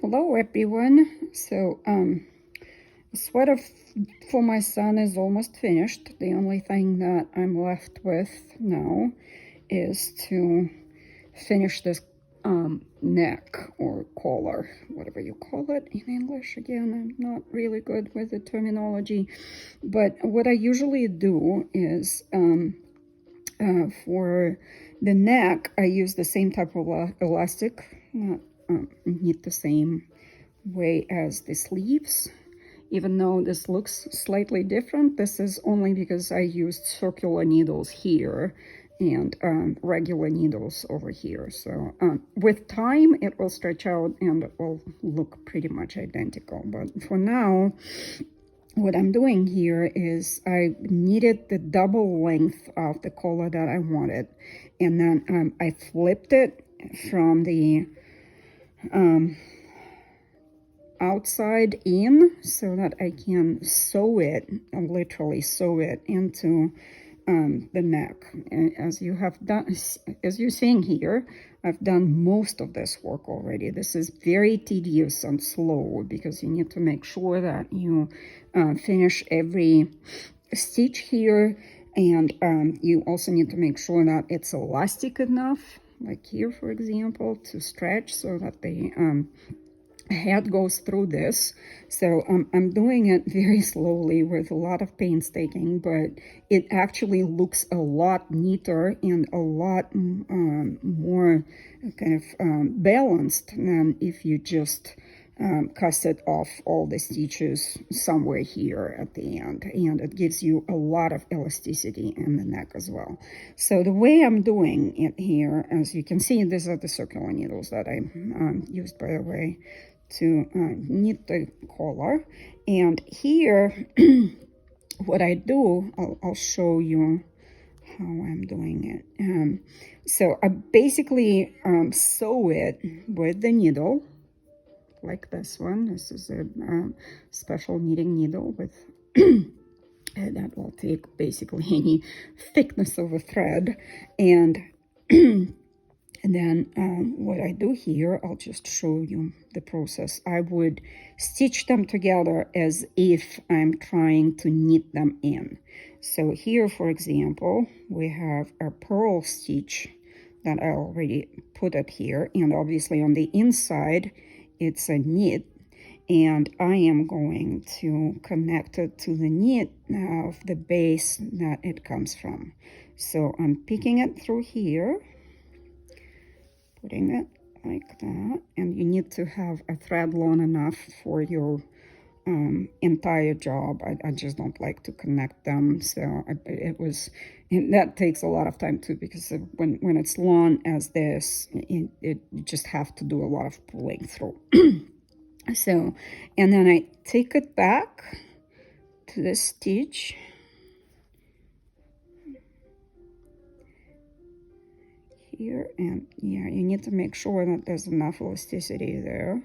Hello everyone. The sweater for my son is almost finished. The only thing that I'm left with now is to finish this neck or collar, whatever you call it in English. Again, I'm not really good with the terminology, but what I usually do is for the neck, I use the same type of elastic, not knit the same way as the sleeves. Even though this looks slightly different, this is only because I used circular needles here and regular needles over here. So with time, it will stretch out and it will look pretty much identical. But for now, what I'm doing here is I knitted the double length of the collar that I wanted, and then I flipped it from the outside in so that I can sew it, literally sew it into the neck. And as you're seeing here, I've done most of this work already. This is very tedious and slow because you need to make sure that you finish every stitch here, and you also need to make sure that it's elastic enough, like here for example, to stretch so that the head goes through this. So I'm doing it very slowly with a lot of painstaking, but it actually looks a lot neater and a lot more kind of balanced than if you just casted off all the stitches somewhere here at the end, and it gives you a lot of elasticity in the neck as well. So the way I'm doing it here, as you can see, these are the circular needles that I used, by the way, to knit the collar. And here what I do, I'll show you how I'm doing it. So I basically sew it with the needle, like this one. This is a special knitting needle with that will take basically any thickness of a thread. And and then what I do here, I'll just show you the process. I would stitch them together as if I'm trying to knit them in. So here, for example, we have a purl stitch that I already put it here. And obviously on the inside, it's a knit. And I am going to connect it to the knit of the base that it comes from. So I'm picking it through here, putting it like that, and you need to have a thread long enough for your entire job. I just don't like to connect them, so and that takes a lot of time too, because when it's long as this, you just have to do a lot of pulling through. So, and then I take it back to the stitch, here, and yeah, you need to make sure that there's enough elasticity there,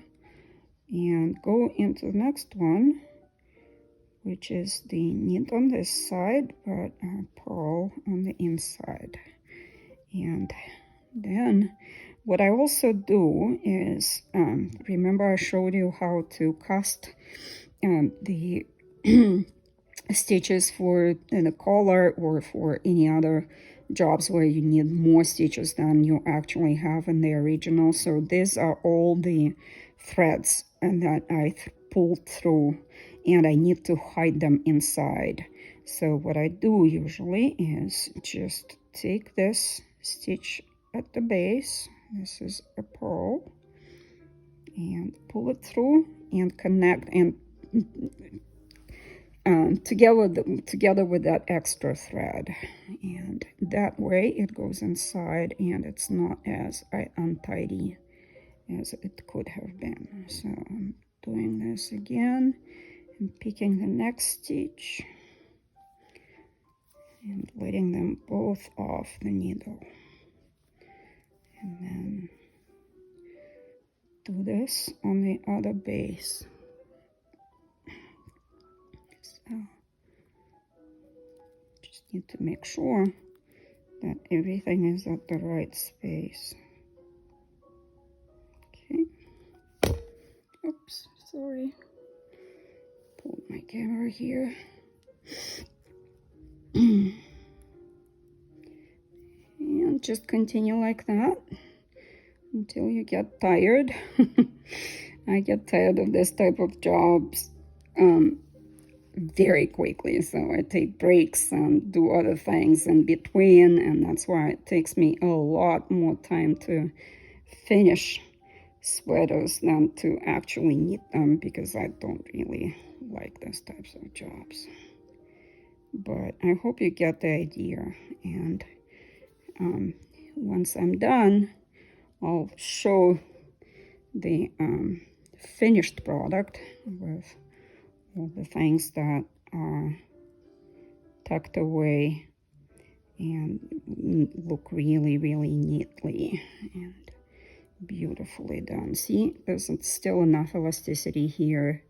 and go into the next one, which is the knit on this side but purl on the inside. And then what I also do is remember I showed you how to cast the stitches for the collar or for any other jobs where you need more stitches than you actually have in the original. So these are all the threads and that I pulled through, and I need to hide them inside. So what I do usually is just take this stitch at the base, this is a purl, and pull it through and connect, and together with that extra thread, and that way it goes inside and it's not as untidy as it could have been. So I'm doing this again and picking the next stitch and letting them both off the needle, and then do this on the other base. So just need to make sure that everything is at the right space. Okay. sorry. Pull my camera here. And just continue like that until you get tired. I get tired of this type of jobs very quickly, so I take breaks and do other things in between, and that's why it takes me a lot more time to finish sweaters than to actually knit them, because I don't really like those types of jobs. But I hope you get the idea, and once I'm done, I'll show the finished product with all the things that are tucked away and look really, really neatly and beautifully done. See, there's still enough elasticity here,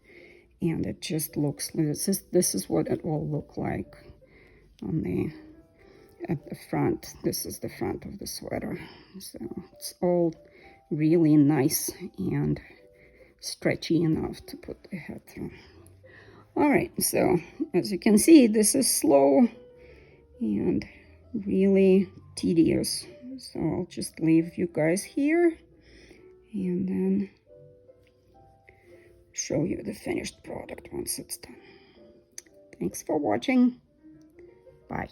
and it just looks, this is what it will look like on the at the front. This is the front of the sweater, so it's all really nice and stretchy enough to put the head through. All right, so as you can see, this is slow and really tedious, so I'll just leave you guys here and then show you the finished product once it's done. Thanks for watching. Bye.